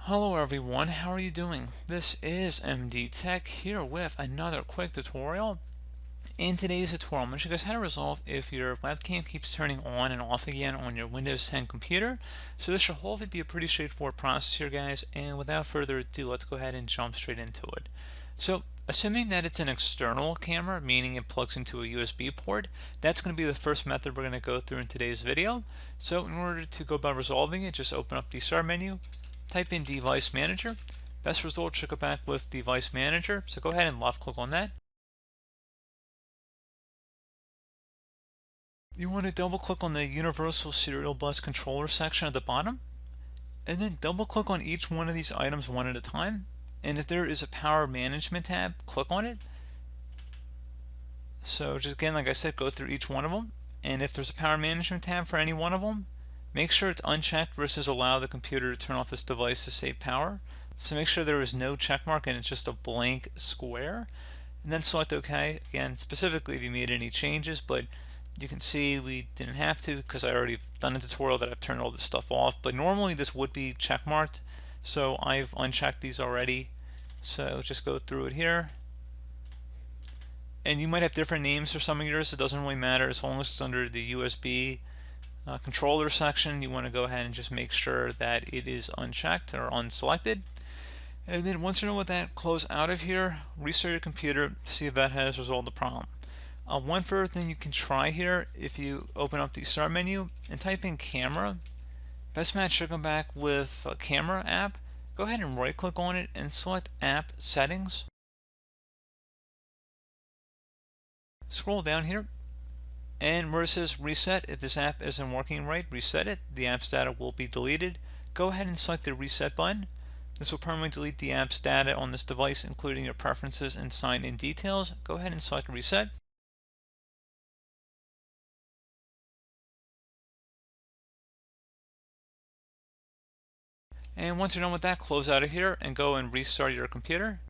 Hello everyone, how are you doing? This is MD Tech here with another quick tutorial. In today's tutorial, I'm going to show you guys how to resolve if your webcam keeps turning on and off again on your Windows 10 computer. So this should hopefully be a pretty straightforward process here, guys, and without further ado, let's go ahead and jump straight into it. So assuming that it's an external camera, meaning it plugs into a USB port, that's going to be the first method we're going to go through in today's video. So in order to go about resolving it, just open up the Start menu, type in Device Manager. Best result should go back with Device Manager, so go ahead and left click on that. You want to double click on the Universal Serial Bus Controller section at the bottom, and then double click on each one of these items one at a time. And if there is a Power Management tab, click on it. So just again, like I said, go through each one of them. And if there's a Power Management tab for any one of them, make sure it's unchecked versus allow the computer to turn off this device to save power. So make sure there is no check mark and it's just a blank square. And then select OK. Again, specifically if you made any changes, but you can see we didn't have to because I already done a tutorial that I've turned all this stuff off. But normally this would be check marked, so I've unchecked these already. So just go through it here. And you might have different names for some of yours. It doesn't really matter as long as it's under the USB controller section. You want to go ahead and just make sure that it is unchecked or unselected. And then once you're done with that, close out of here, restart your computer, see if that has resolved the problem. One further thing you can try here, if you open up the Start menu and type in Camera, best match should come back with a Camera app. Go ahead and right click on it and select App Settings. Scroll down here, and where it says Reset, if this app isn't working right, reset it. The app's data will be deleted. Go ahead and select the Reset button. This will permanently delete the app's data on this device, including your preferences and sign-in details. Go ahead and select Reset. And once you're done with that, close out of here and go and restart your computer.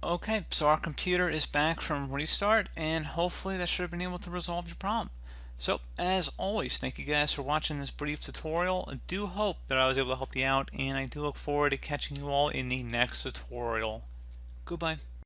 Okay, so our computer is back from restart, and hopefully that should have been able to resolve your problem. So, as always, thank you guys for watching this brief tutorial. I do hope that I was able to help you out, and I do look forward to catching you all in the next tutorial. Goodbye.